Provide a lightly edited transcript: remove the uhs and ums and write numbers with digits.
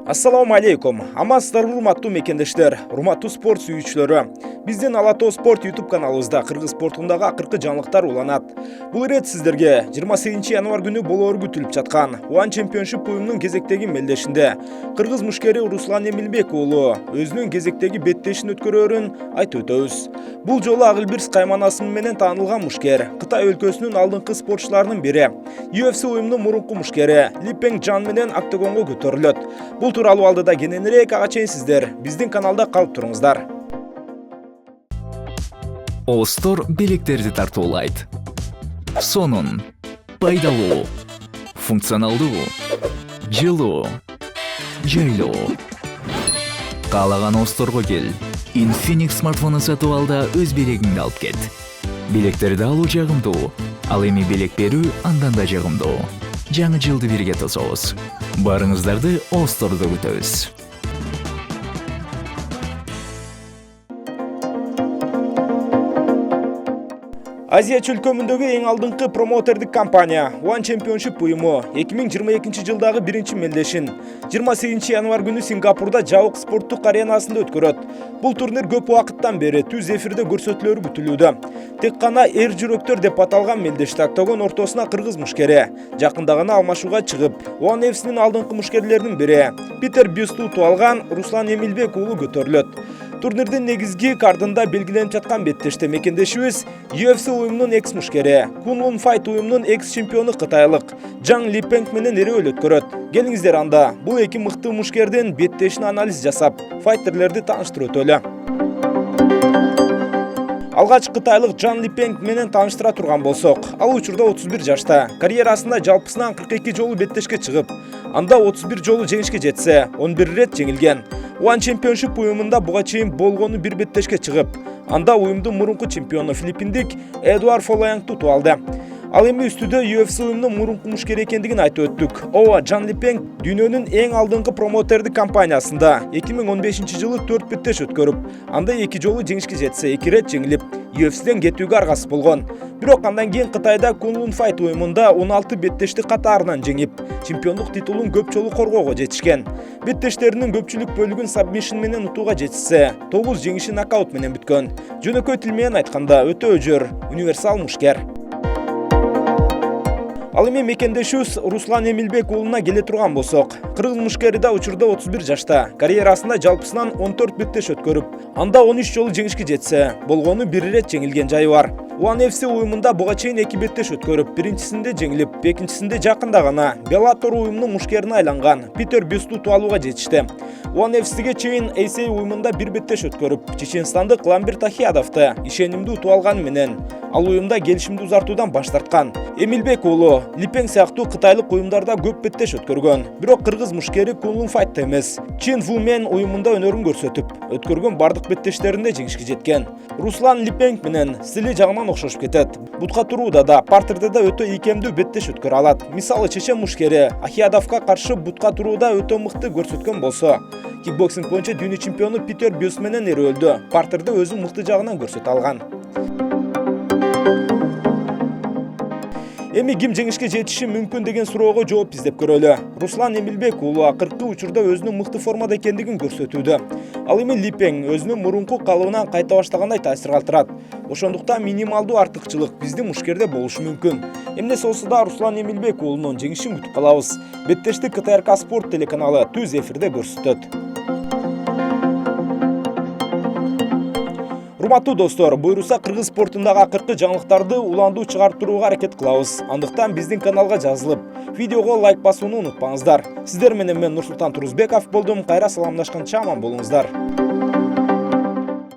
Assalamu алейкум. Амансыздар урматтуу мекендештер, урматтуу спорт сүйүүчүлөрү. Биздин Ала Тоо спорт YouTube каналыбызда кыргыз спортундагы акыркы жаңылыктар уланат. Бул ирет сиздерге 28 январ күнү болоору күтүлүп жаткан One Championship уюмунун кезектеги мелдешинде кыргыз мушкери Руслан Эмилбек уулу өзүнүн кезектеги беттешин өткөрөөрүн айтып өтөбүз. Бул жолу Агылбирс кайманасым менен таанылган мушкер Кытай өлкөсүнүн алдыңкы спортчуларынын бири UFC уюмунун мурунку мушкери Ли Пен Чжан менен октогонго көтөрүлөт. Бул тууралуу алдыда кененирээк ага чейин сиздер биздин каналда калып туруңуздар. Остор билектерди тартуулайт. Сонун, пайдалуу, функционалдуу, жылуу, жайлуу. Каалаган Осторго кел. Infinix смартфону сатып алда өз белегиңди алып кет. Билектерди алуу жагымдуу, ал эми белек берүү андан да жагымдуу. Жаңы жылды бирге тособуз. Барыңыздарды Остордо күтөбүз. Азия чөлкөмүндөгү эң алдыңкы промотордук компания One Championship уюму 2022 жылдагы биринчи мелдешин 28 январ күнү Сингапурда жабык спорттук аренасында өткөрөт. Бул турнир көп убакыттан бери түз эфирде көрсөтүлөрү күтүлүүдө. Тек гана эр жүрөктөр деп аталган мелдеште октогон ортосуна кыргыз мушкери жакында гана алмашууга чыгып, One FC'нин алдыңкы мушкерлеринин бири Питер Бюсту утуп алган Руслан Эмилбек уулу көтөрүлөт. Турнирдин негизги кардында белгиленип жаткан беттеште мекендешибиз UFC уюмунун экс мушкери, Kunlun Fight уюмунун экс чемпиону кытайлык Джан Ли Пенг менен эребөл өткөрөт. Келиңиздер анда бул эки мыкты мушкердин беттешине анализ жасап, файтерлерди тааныштырып өтөлү. Алгач кытайлык Джан Ли Пенг менен тааныштыра турган болсок, ал учурда 31 жашта, карьерасында жалпысынан 42 жолу беттешке чыгып, анда 31 жолу жеңишке жетсе, 11 рет жеңилген. One Championship уюмунда буга чейин болгону бир беттешке чыгып, анда уюмдун мурунку чемпиону филиппиндик Эдуард Фолоянгды утуп алды. Ал эми үстүдө UFC уюмунун мурунку мушкери экендигин айтып өттүк. Ооба, Джан Ли Пенг дүйнөнүн эң алдыңкы промотордук компаниясында 2015 жылы 4 беттеш өткөрүп, анда 2 жолу жеңишке жетсе, 2 рет жеңилип, UFC-ден кетүүгө аргасыз болгон. Бирок андан кийин Кытайда Kunlun Fight уюмунда 16 беттешти катарынан жеңип, чемпиондук титулун көп жолу коргоого жетишкен. Беттештеринин көпчүлүк бөлүгүн сабмишн менен утууга жетишсе, 9 жеңиши нокаут менен бүткөн. Жөнөкөй тил менен айтканда, өтө өжөр, универсал мушкер. Ал эми мекендешибиз Руслан Эмилбек уулуна келе турган болсок, кыргыз мушкери да учурда 31 жашта, карьерасында жалпысынан 14 беттеш өткөрүп, анда 13 жолу жеңишке жетсе, болгону бир рет жеңилген жайы бар. One FC уюмунда буга чейин 2 беттеш өткөрүп, биринчисинде жеңилип, экинчисинде жакында гана Bellator уюмунун мушкерине айланган Питер Бюсту утуп алууга жетишти. One FC'ге чейин ACA уюмунда 1 беттеш өткөрүп, чеченстандык Ламберт Ахиядовду ишенимдүү утуп алганы менен ал уюмда келишимди узартуудан баш тарткан. Эмилбек уулу Ли Пен сыяктуу кытайлык уюмдарда көп беттеш өткөргөн. Бирок кыргыз мушкери Kunlun Fight'та эмес, Чин Ву Мен уюмунда өнөрүн көрсөтүп, өткөргөн бардык беттештеринде жеңишке жеткен. Руслан Ли Пенг менен стили жагынан окшошуп кетет. Бутка турууда да, партерде да өтө ийкемдүү беттеш өткөрө алат. Мисалы, чечен мушкери Ахиядовго каршы бутка турууда өтө мыкты көрсөткөн болсо, кикбоксинг боюнча дүйнө чемпиону Питер Бюст менен эребөлдө партерде өзүн мыкты жагынан көрсөтө алган. Эми ким жеңишке жетиши мүмкүн деген суроого жооп издеп көрөлү. Руслан Эмилбек уулу акыркы учурда өзүнүн мыкты формада экендигин көрсөтүүдө. Ал эми Ли Пен өзүнүн мурунку калыбынан кайта баштагандай таасир калтырат. Ошондуктан минималдуу артыкчылык биздин мушкерде болушу мүмкүн. Эмнеси болсо да Руслан Эмилбек уулунун жеңишин күтүп калабыз. Беттешти КТРК спорт телеканалы түз эфирде көрсөтөт. Урматтуу достор, буйруса кыргыз спортундагы акыркы жаңылыктарды уландуу чыгарып турууга аракет кылабыз. Андыктан биздин каналга жазылып, видеого лайк басууну унутпаңыздар. Сиздер менен мен Нурсултан Турузбеков болдум. Кайра саламдашканча аман болуңуздар.